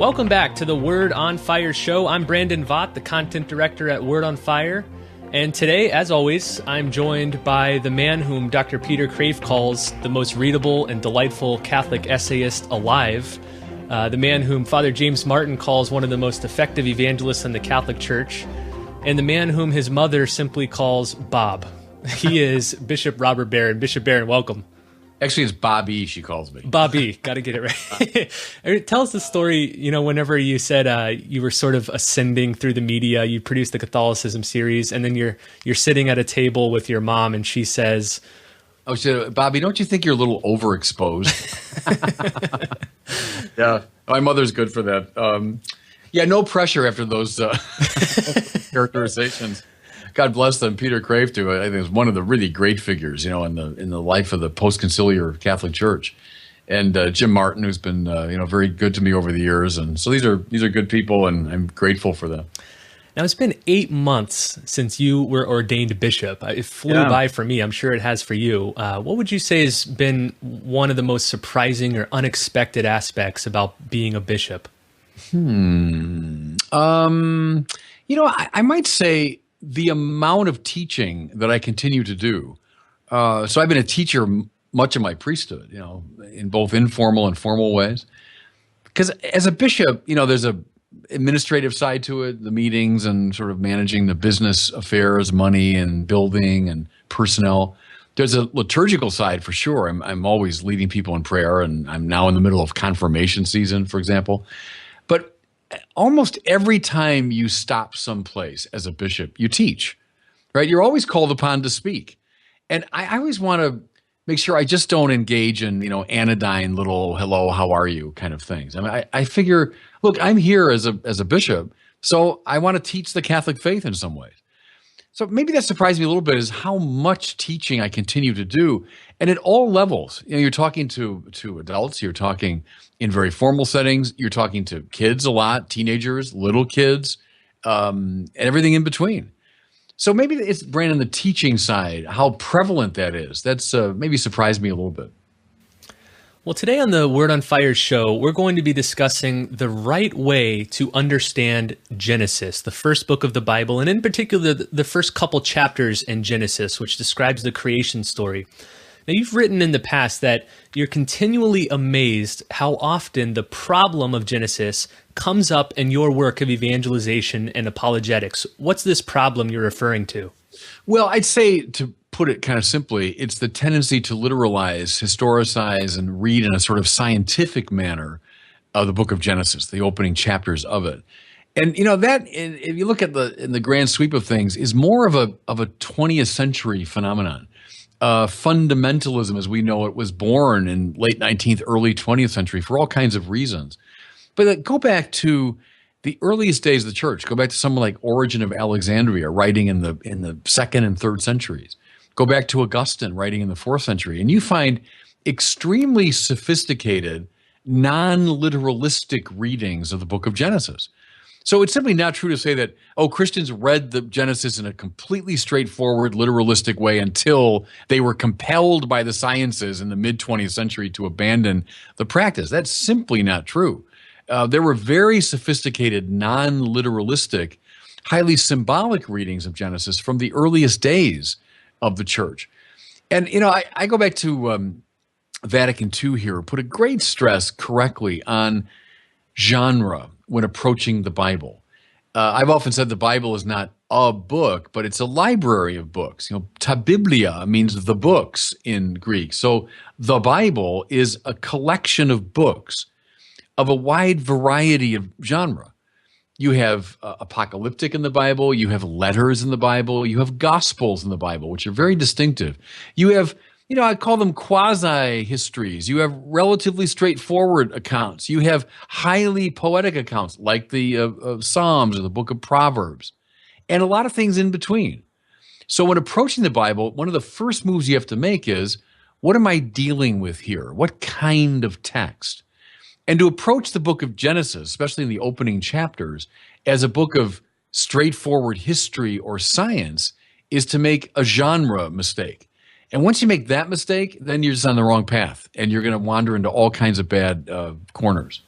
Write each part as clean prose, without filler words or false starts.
Welcome back to the Word on Fire show. I'm Brandon Vaught, the content director at Word on Fire. And today, as always, I'm joined by the man whom Dr. Peter Crave calls the most readable and delightful Catholic essayist alive, the man whom Father James Martin calls one of the most effective evangelists in the Catholic Church, and the man whom his mother simply calls Bob. He is Bishop Robert Barron. Bishop Barron, welcome. Actually, it's Bobby, she calls me. Bobby, got to get it right. Tell us the story, whenever you said you were sort of ascending through the media, you produced the Catholicism series, and then you're sitting at a table with your mom, and she says... Oh, she said, Bobby, don't you think you're a little overexposed? Yeah, my mother's good for that. Yeah, no pressure after those characterizations. God bless them. Peter Crave, too, I think is one of the really great figures, in the life of the post-conciliar Catholic Church, and Jim Martin, who's been very good to me over the years, and so these are good people, and I'm grateful for them. Now it's been 8 months since you were ordained bishop. It flew by for me. I'm sure it has for you. What would you say has been one of the most surprising or unexpected aspects about being a bishop? I might say the amount of teaching that I continue to do. So I've been a teacher much of my priesthood, in both informal and formal ways. Because as a bishop, there's a administrative side to it, the meetings and sort of managing the business affairs, money and building and personnel. There's a liturgical side for sure. I'm always leading people in prayer, and I'm now in the middle of confirmation season, for example. But almost every time you stop someplace as a bishop, you teach, right? You're always called upon to speak. And I always want to make sure I just don't engage in, anodyne little hello, how are you kind of things. I figure, look, I'm here as a bishop, so I want to teach the Catholic faith in some ways. So maybe that surprised me a little bit is how much teaching I continue to do, and at all levels. You're talking to adults, you're talking in very formal settings, you're talking to kids a lot, teenagers, little kids, and everything in between. So maybe it's, Brandon, the teaching side, how prevalent that is. That's maybe surprised me a little bit. Well, today on the Word on Fire show, we're going to be discussing the right way to understand Genesis, the first book of the Bible, and in particular, the first couple chapters in Genesis, which describes the creation story. Now, you've written in the past that you're continually amazed how often the problem of Genesis comes up in your work of evangelization and apologetics. What's this problem you're referring to? Well, I'd say, to put it kind of simply, it's the tendency to literalize, historicize, and read in a sort of scientific manner of the book of Genesis, the opening chapters of it. And that, if you look at in the grand sweep of things, is more of a 20th century phenomenon. Fundamentalism, as we know it, was born in late 19th, early 20th century for all kinds of reasons. But go back to the earliest days of the church. Go back to someone like Origen of Alexandria, writing in the second and third centuries. Go back to Augustine, writing in the fourth century, and you find extremely sophisticated, non-literalistic readings of the book of Genesis. So it's simply not true to say that, Christians read the Genesis in a completely straightforward, literalistic way until they were compelled by the sciences in the mid-20th century to abandon the practice. That's simply not true. There were very sophisticated, non-literalistic, highly symbolic readings of Genesis from the earliest days of the church. And, I go back to Vatican II here, put a great stress correctly on genre when approaching the Bible. I've often said the Bible is not a book, but it's a library of books. Ta biblia means the books in Greek. So the Bible is a collection of books of a wide variety of genre. You have apocalyptic in the Bible, you have letters in the Bible, you have gospels in the Bible, which are very distinctive. You have, I call them quasi-histories. You have relatively straightforward accounts. You have highly poetic accounts like the Psalms or the book of Proverbs, and a lot of things in between. So when approaching the Bible, one of the first moves you have to make is, what am I dealing with here? What kind of text? And to approach the book of Genesis, especially in the opening chapters, as a book of straightforward history or science is to make a genre mistake. And once you make that mistake, then you're just on the wrong path, and you're going to wander into all kinds of bad corners.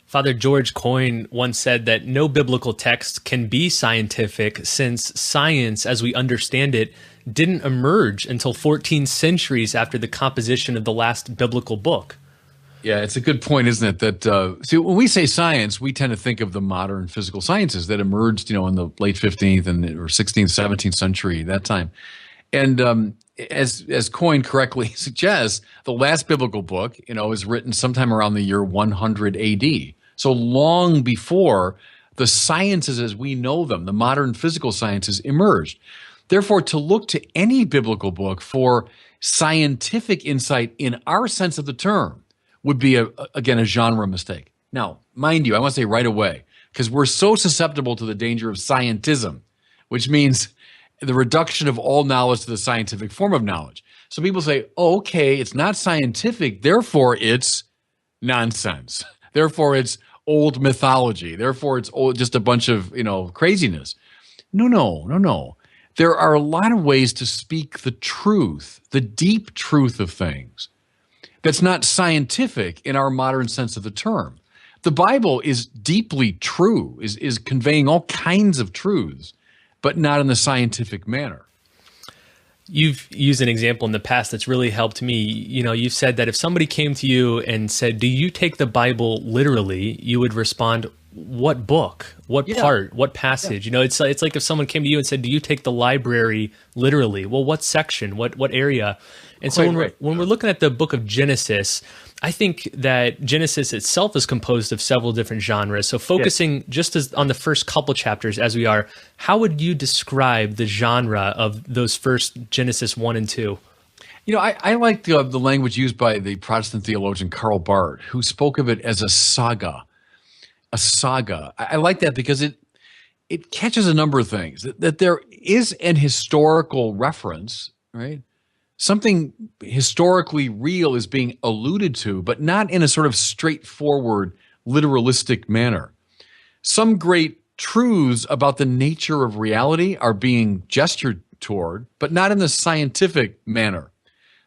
Father George Coyne once said that no biblical text can be scientific since science, as we understand it, didn't emerge until 14 centuries after the composition of the last biblical book. Yeah, it's a good point, isn't it? That see, when we say science, we tend to think of the modern physical sciences that emerged, in the late 15th or 16th, 17th century, that time. And as Coyne correctly suggests, the last biblical book, is written sometime around the year 100 A.D. So long before the sciences as we know them, the modern physical sciences, emerged. Therefore, to look to any biblical book for scientific insight in our sense of the term would be, again, a genre mistake. Now, mind you, I want to say right away, because we're so susceptible to the danger of scientism, which means the reduction of all knowledge to the scientific form of knowledge. So people say, oh, okay, it's not scientific, therefore it's nonsense. Therefore it's old mythology. Therefore it's just a bunch of, craziness. No. There are a lot of ways to speak the truth, the deep truth of things, that's not scientific in our modern sense of the term. The Bible is deeply true, is conveying all kinds of truths, but not in the scientific manner. You've used an example in the past that's really helped me. You've said that if somebody came to you and said, do you take the Bible literally? You would respond, what book, what part, what passage? Yeah. It's like if someone came to you and said, do you take the library literally? Well, what section, what area? And so when we're looking at the book of Genesis, I think that Genesis itself is composed of several different genres. So focusing just as on the first couple chapters as we are, how would you describe the genre of those first Genesis 1 and 2? I like the language used by the Protestant theologian Karl Barth, who spoke of it as a saga. A saga. I like that because it catches a number of things. That there is an historical reference, right? Something historically real is being alluded to, but not in a sort of straightforward, literalistic manner. Some great truths about the nature of reality are being gestured toward, but not in the scientific manner.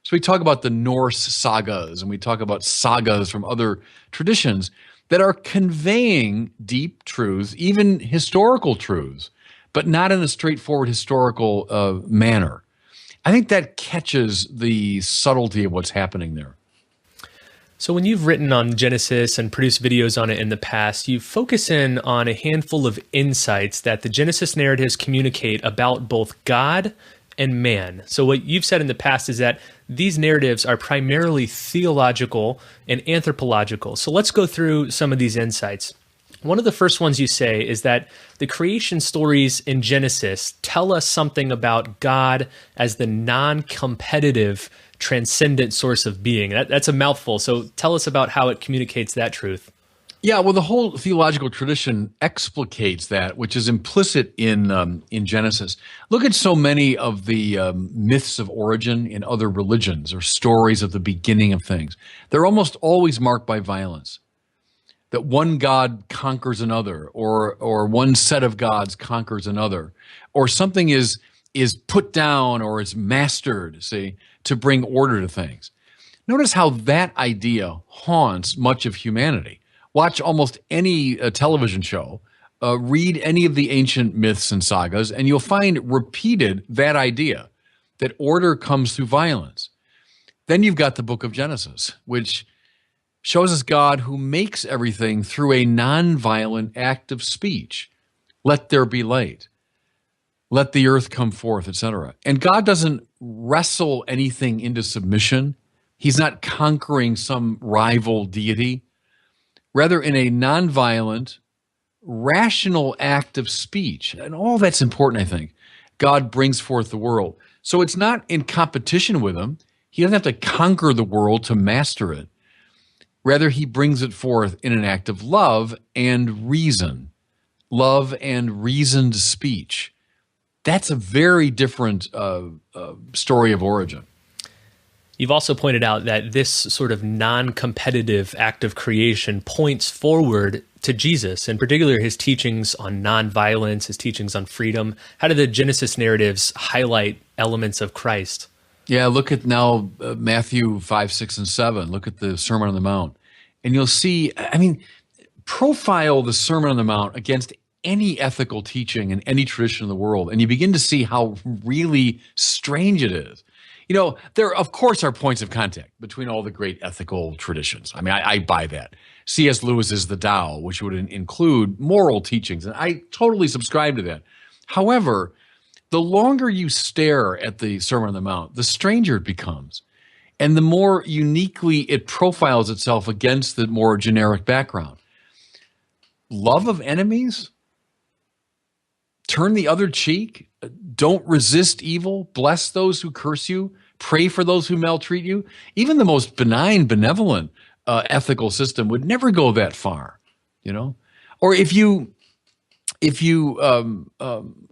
So we talk about the Norse sagas, and we talk about sagas from other traditions that are conveying deep truths, even historical truths, but not in a straightforward historical manner. I think that catches the subtlety of what's happening there. So when you've written on Genesis and produced videos on it in the past, you focus in on a handful of insights that the Genesis narratives communicate about both God and man. So what you've said in the past is that these narratives are primarily theological and anthropological. So let's go through some of these insights. One of the first ones you say is that the creation stories in Genesis tell us something about God as the non-competitive, transcendent source of being. That's a mouthful. So tell us about how it communicates that truth. Yeah, well, the whole theological tradition explicates that, which is implicit in Genesis. Look at so many of the myths of origin in other religions or stories of the beginning of things. They're almost always marked by violence. That one God conquers another, or one set of gods conquers another, or something is put down or is mastered, see, to bring order to things. Notice how that idea haunts much of humanity. Watch almost any television show, read any of the ancient myths and sagas, and you'll find repeated that idea, that order comes through violence. Then you've got the book of Genesis, which shows us God who makes everything through a nonviolent act of speech. Let there be light. Let the earth come forth, etc. And God doesn't wrestle anything into submission. He's not conquering some rival deity. Rather, in a nonviolent, rational act of speech, and all that's important, I think, God brings forth the world. So it's not in competition with him. He doesn't have to conquer the world to master it. Rather, he brings it forth in an act of love and reason, love and reasoned speech. That's a very different story of origin. You've also pointed out that this sort of non-competitive act of creation points forward to Jesus, in particular his teachings on nonviolence, his teachings on freedom. How do the Genesis narratives highlight elements of Christ? Yeah, look at now Matthew 5, 6, and 7. Look at the Sermon on the Mount. And you'll see, profile the Sermon on the Mount against any ethical teaching in any tradition in the world, and you begin to see how really strange it is. There, of course, are points of contact between all the great ethical traditions. I mean, I buy that. C.S. Lewis's The Tao, which would include moral teachings, and I totally subscribe to that. However, the longer you stare at the Sermon on the Mount, the stranger it becomes, and the more uniquely it profiles itself against the more generic background. Love of enemies? Turn the other cheek? Don't resist evil? Bless those who curse you? Pray for those who maltreat you? Even the most benign, benevolent ethical system would never go that far, Or if you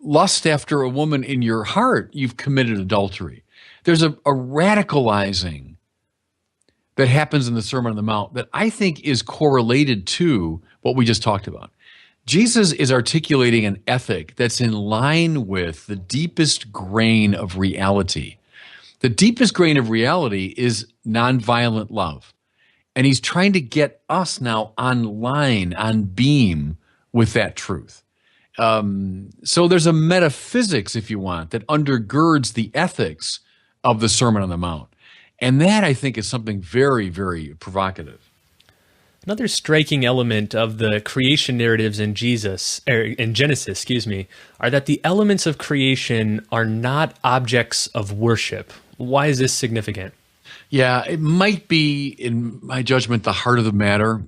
lust after a woman in your heart, you've committed adultery. There's a radicalizing that happens in the Sermon on the Mount that I think is correlated to what we just talked about. Jesus is articulating an ethic that's in line with the deepest grain of reality. The deepest grain of reality is nonviolent love. And he's trying to get us now online, on beam with that truth. So there's a metaphysics, if you want, that undergirds the ethics of the Sermon on the Mount. And that, I think, is something very, very provocative. Another striking element of the creation narratives in Genesis, are that the elements of creation are not objects of worship. Why is this significant? Yeah, it might be, in my judgment, the heart of the matter.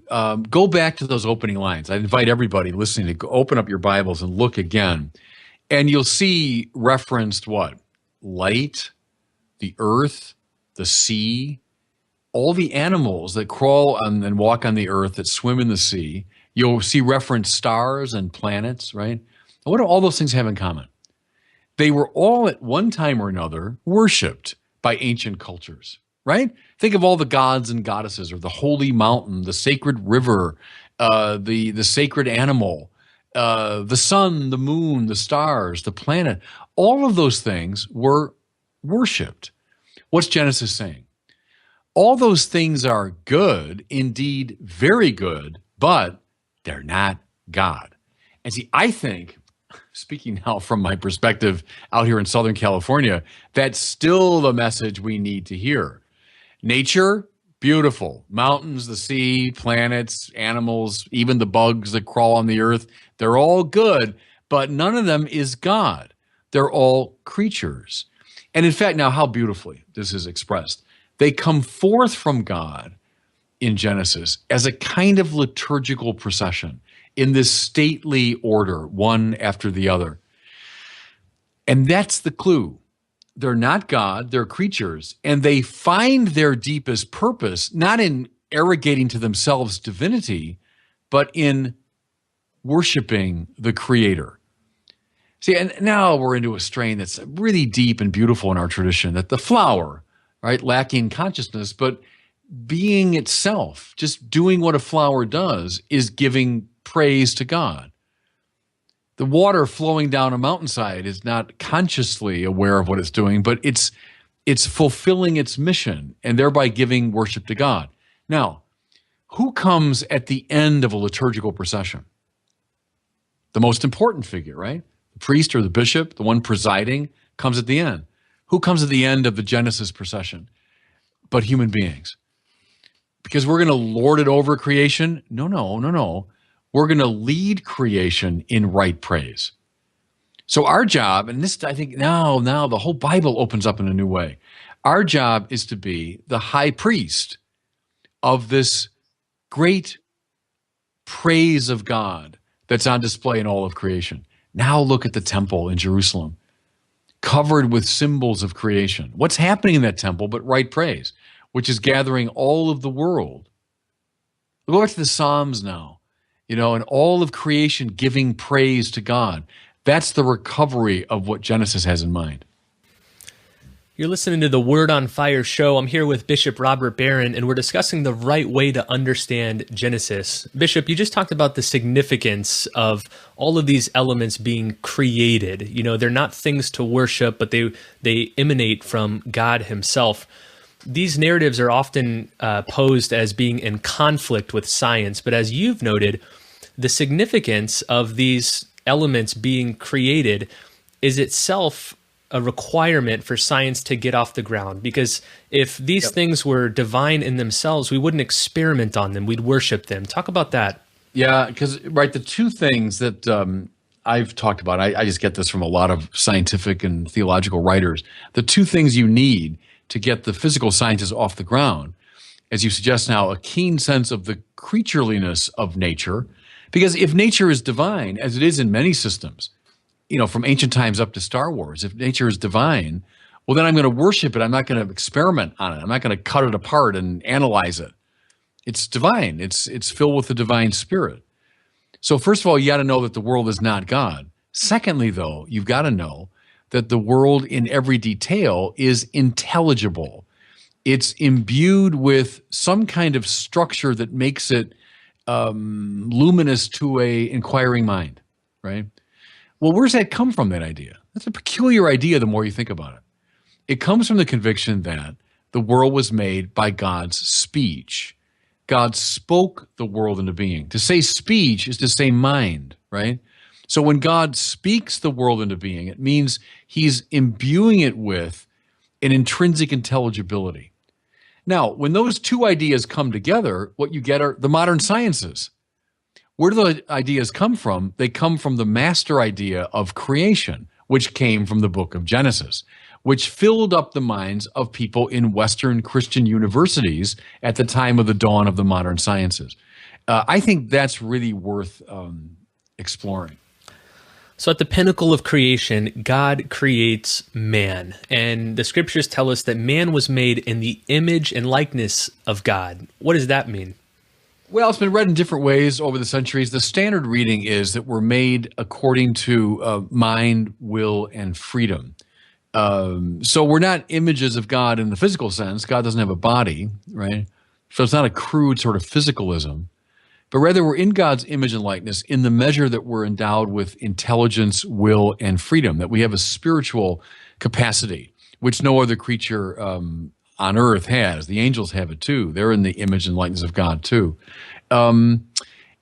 Go back to those opening lines. I invite everybody listening to go open up your Bibles and look again. And you'll see referenced what? Light, the earth, the sea, all the animals that crawl on and walk on the earth, that swim in the sea. You'll see referenced stars and planets, right? And what do all those things have in common? They were all at one time or another worshipped by ancient cultures, right? Think of all the gods and goddesses, or the holy mountain, the sacred river, the sacred animal, the sun, the moon, the stars, the planet. All of those things were worshipped. What's Genesis saying? All those things are good, indeed very good, but they're not God. And see, I think, speaking now from my perspective out here in Southern California, that's still the message we need to hear. Nature, beautiful. Mountains, the sea, planets, animals, even the bugs that crawl on the earth, they're all good, but none of them is God. They're all creatures. And in fact, now how beautifully this is expressed. They come forth from God in Genesis as a kind of liturgical procession in this stately order, one after the other. And that's the clue. They're not God, they're creatures, and they find their deepest purpose not in arrogating to themselves divinity, but in worshiping the Creator. See, and now we're into a strain that's really deep and beautiful in our tradition, that the flower, right, lacking consciousness, but being itself, just doing what a flower does, is giving praise to God. The water flowing down a mountainside is not consciously aware of what it's doing, but it's fulfilling its mission and thereby giving worship to God. Now, who comes at the end of a liturgical procession? The most important figure, right? The priest or the bishop, the one presiding, comes at the end. Who comes at the end of the Genesis procession? But human beings. Because we're going to lord it over creation? No. We're going to lead creation in right praise. So our job, and this, I think now the whole Bible opens up in a new way. Our job is to be the high priest of this great praise of God that's on display in all of creation. Now look at the temple in Jerusalem, covered with symbols of creation. What's happening in that temple but right praise, which is gathering all of the world. Go back to the Psalms now, and all of creation giving praise to God. That's the recovery of what Genesis has in mind. You're listening to the Word on Fire show. I'm here with Bishop Robert Barron, and we're discussing the right way to understand Genesis. Bishop, you just talked about the significance of all of these elements being created. They're not things to worship, but they emanate from God himself. These narratives are often posed as being in conflict with science, but as you've noted, the significance of these elements being created is itself a requirement for science to get off the ground. Because if these things were divine in themselves, we wouldn't experiment on them, we'd worship them. Talk about that. Yeah, because, right, the two things that I've talked about, I just get this from a lot of scientific and theological writers. The two things you need to get the physical sciences off the ground, as you suggest now, a keen sense of the creatureliness of nature. Because if nature is divine, as it is in many systems, from ancient times up to Star Wars, if nature is divine, well, then I'm going to worship it. I'm not going to experiment on it. I'm not going to cut it apart and analyze it. It's divine. It's filled with the divine spirit. So first of all, you got to know that the world is not God. Secondly, though, you've got to know that the world in every detail is intelligible. It's imbued with some kind of structure that makes it luminous to a inquiring mind, right? Well, where's that come from, that idea? That's a peculiar idea the more you think about it. It comes from the conviction that the world was made by God's speech. God spoke the world into being. To say speech is to say mind, right? So when God speaks the world into being, it means he's imbuing it with an intrinsic intelligibility. Now, when those two ideas come together, what you get are the modern sciences. Where do the ideas come from? They come from the master idea of creation, which came from the book of Genesis, which filled up the minds of people in Western Christian universities at the time of the dawn of the modern sciences. I think that's really worth exploring. So at the pinnacle of creation, God creates man. And the scriptures tell us that man was made in the image and likeness of God. What does that mean? Well, it's been read in different ways over the centuries. The standard reading is that we're made according to mind, will, and freedom. So we're not images of God in the physical sense. God doesn't have a body, right? So it's not a crude sort of physicalism, but rather we're in God's image and likeness in the measure that we're endowed with intelligence, will, and freedom, that we have a spiritual capacity, which no other creature on earth has. The angels have it too. They're in the image and likeness of God too. And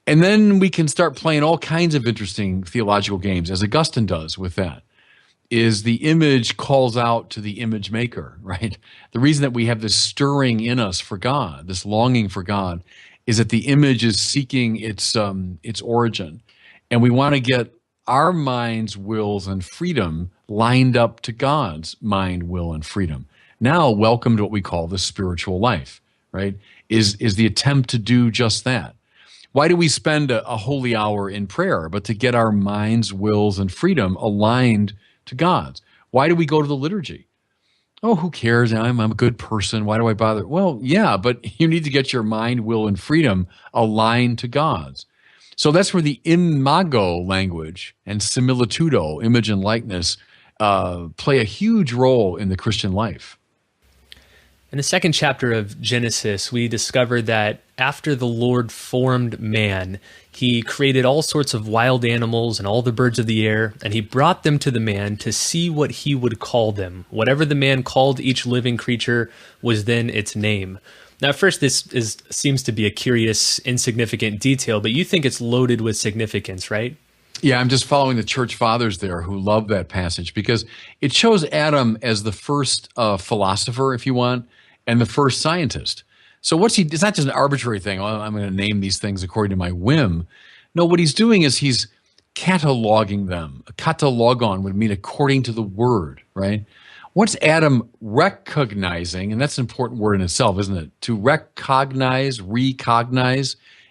then we can start playing all kinds of interesting theological games, as Augustine does with that. Is the image calls out to the image maker, right? The reason that we have this stirring in us for God, this longing for God, is that the image is seeking its origin. And we want to get our minds, wills, and freedom lined up to God's mind, will, and freedom. Now, welcome to what we call the spiritual life, right? Is the attempt to do just that. Why do we spend a holy hour in prayer? But to get our minds, wills, and freedom aligned to God's. Why do we go to the liturgy? Oh, who cares? I'm a good person. Why do I bother? Well, yeah, but you need to get your mind, will, and freedom aligned to God's. So that's where the imago language and similitudo, image and likeness, play a huge role in the Christian life. In the second chapter of Genesis, we discover that after the Lord formed man, he created all sorts of wild animals and all the birds of the air, and he brought them to the man to see what he would call them. Whatever the man called each living creature was then its name. Now, at first, seems to be a curious, insignificant detail, but you think it's loaded with significance, right? Yeah, I'm just following the church fathers there who love that passage because it shows Adam as the first philosopher, if you want, and the first scientist. So it's not just an arbitrary thing. Oh, I'm going to name these things according to my whim. No, what he's doing is he's cataloging them. A catalogon would mean according to the word, right? What's Adam recognizing, and that's an important word in itself, isn't it? To recognize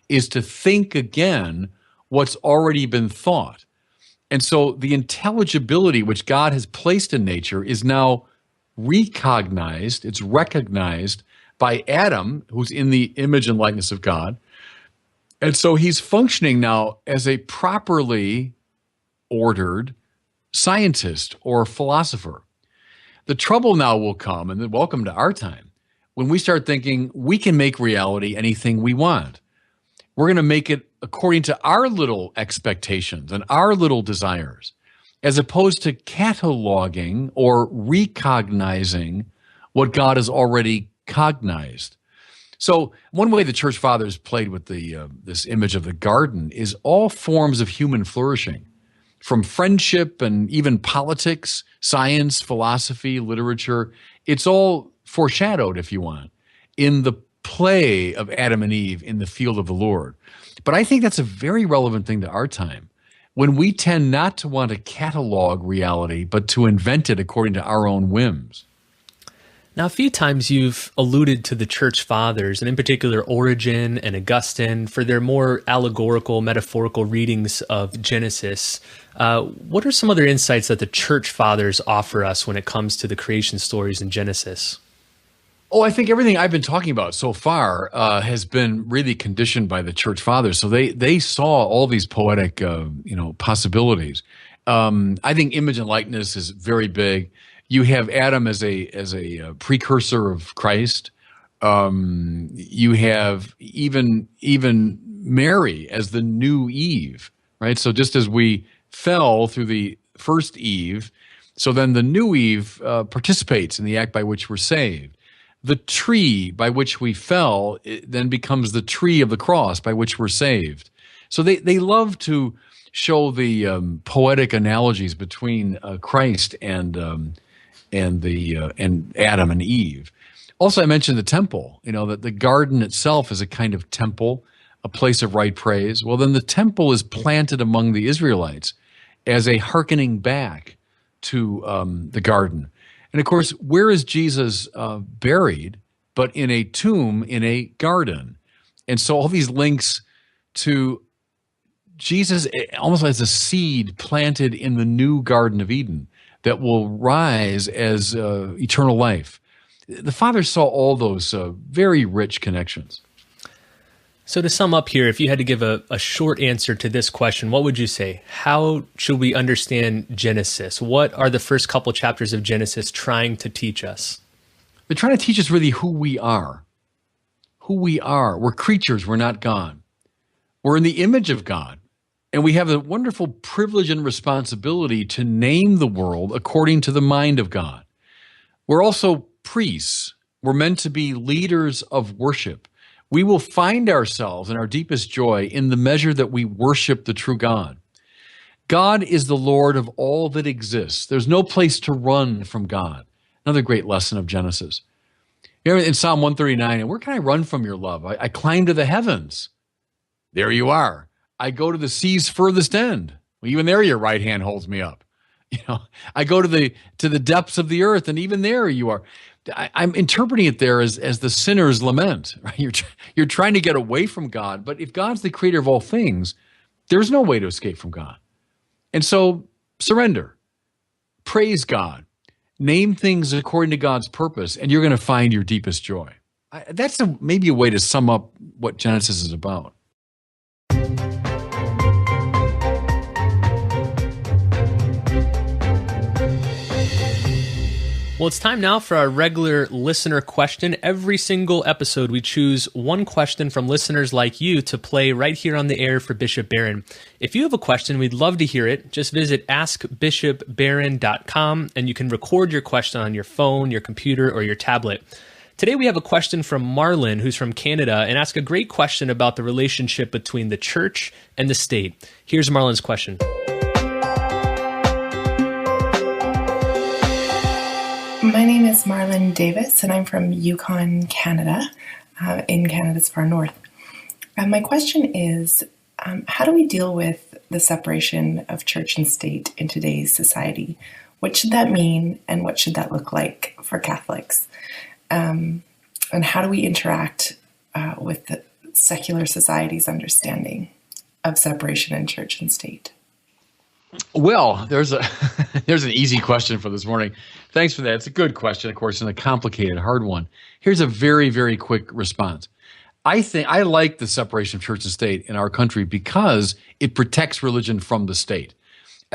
is to think again what's already been thought. And so the intelligibility which God has placed in nature is now recognized, it's recognized by Adam, who's in the image and likeness of God. And so he's functioning now as a properly ordered scientist or philosopher. The trouble now will come, and welcome to our time, when we start thinking we can make reality anything we want. We're going to make it according to our little expectations and our little desires, as opposed to cataloging or recognizing what God has already cognized. So one way the church fathers played with this image of the garden is all forms of human flourishing, from friendship and even politics, science, philosophy, literature. It's all foreshadowed, if you want, in the play of Adam and Eve in the field of the Lord. But I think that's a very relevant thing to our time, when we tend not to want to catalog reality, but to invent it according to our own whims. Now, a few times you've alluded to the church fathers, and in particular Origen and Augustine, for their more allegorical, metaphorical readings of Genesis. What are some other insights that the church fathers offer us when it comes to the creation stories in Genesis? Oh, I think everything I've been talking about so far has been really conditioned by the church fathers. So they saw all these poetic, possibilities. I think image and likeness is very big. You have Adam as a precursor of Christ. You have even Mary as the new Eve, right? So just as we fell through the first Eve, so then the new Eve participates in the act by which we're saved. The tree by which we fell then becomes the tree of the cross by which we're saved. So they love to show the poetic analogies between Christ and Adam and Eve. Also, I mentioned the temple, that the garden itself is a kind of temple, a place of right praise. Well, then the temple is planted among the Israelites as a hearkening back to the garden. And of course, where is Jesus buried but in a tomb in a garden? And so all these links to Jesus almost as a seed planted in the new Garden of Eden that will rise as eternal life. The fathers saw all those very rich connections. So to sum up here, if you had to give a short answer to this question, what would you say? How should we understand Genesis? What are the first couple chapters of Genesis trying to teach us? They're trying to teach us really who we are. Who we are. We're creatures, we're not God. We're in the image of God. And we have a wonderful privilege and responsibility to name the world according to the mind of God. We're also priests. We're meant to be leaders of worship. We will find ourselves in our deepest joy in the measure that we worship the true God. God is the Lord of all that exists. There's no place to run from God. Another great lesson of Genesis. Here in Psalm 139, and where can I run from your love? I climb to the heavens. There you are. I go to the sea's furthest end. Well, even there, your right hand holds me up. I go to the depths of the earth, and even there you are. I'm interpreting it there as the sinner's lament. Right? You're trying to get away from God, but if God's the creator of all things, there's no way to escape from God. And so surrender, praise God, name things according to God's purpose, and you're going to find your deepest joy. That's maybe a way to sum up what Genesis is about. Well, it's time now for our regular listener question. Every single episode, we choose one question from listeners like you to play right here on the air for Bishop Barron. If you have a question, we'd love to hear it. Just visit askbishopbarron.com and you can record your question on your phone, your computer, or your tablet. Today, we have a question from Marlon, who's from Canada, and asked a great question about the relationship between the church and the state. Here's Marlon's question. My name is Marlon Davis, and I'm from Yukon, Canada, in Canada's far north. My question is, how do we deal with the separation of church and state in today's society? What should that mean, and what should that look like for Catholics? And how do we interact with the secular society's understanding of separation in church and state? Well, there's an easy question for this morning. Thanks for that. It's a good question, of course, and a complicated, hard one. Here's a very, very quick response. I like the separation of church and state in our country because it protects religion from the state.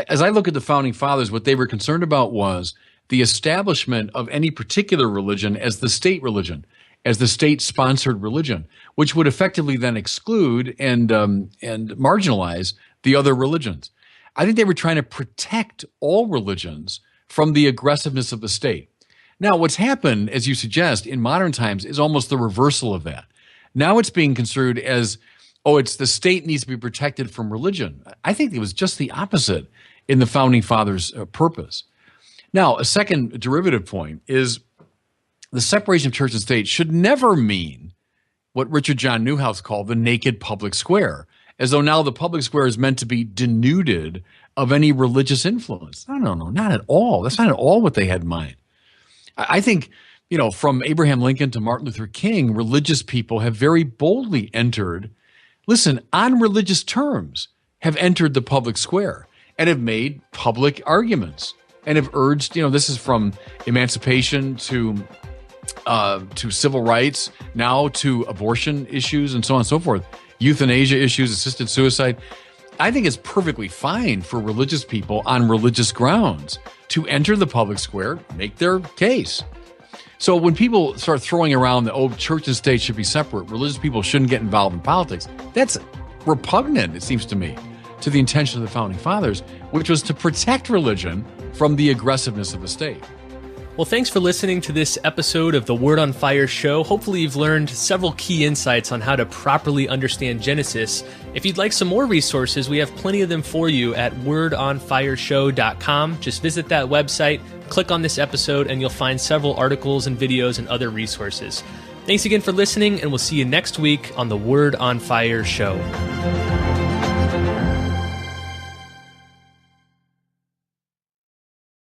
As I look at the founding fathers, what they were concerned about was the establishment of any particular religion as the state religion, as the state-sponsored religion, which would effectively then exclude and marginalize the other religions. I think they were trying to protect all religions from the aggressiveness of the state. Now, what's happened, as you suggest, in modern times is almost the reversal of that. Now it's being construed as, oh, it's the state needs to be protected from religion. I think it was just the opposite in the Founding Fathers' purpose. Now, a second derivative point is the separation of church and state should never mean what Richard John Neuhaus called the naked public square, as though now the public square is meant to be denuded of any religious influence. No, not at all. That's not at all what they had in mind. I think, from Abraham Lincoln to Martin Luther King, religious people have very boldly entered, on religious terms, have entered the public square and have made public arguments and have urged, this is from emancipation to civil rights, now to abortion issues and so on and so forth, euthanasia issues, assisted suicide. I think it's perfectly fine for religious people on religious grounds to enter the public square, make their case. So when people start throwing around the church and state should be separate, religious people shouldn't get involved in politics, that's repugnant, it seems to me, to the intention of the Founding Fathers, which was to protect religion from the aggressiveness of the state. Well, thanks for listening to this episode of the Word on Fire show. Hopefully you've learned several key insights on how to properly understand Genesis. If you'd like some more resources, we have plenty of them for you at wordonfireshow.com. Just visit that website, click on this episode, and you'll find several articles and videos and other resources. Thanks again for listening, and we'll see you next week on the Word on Fire show.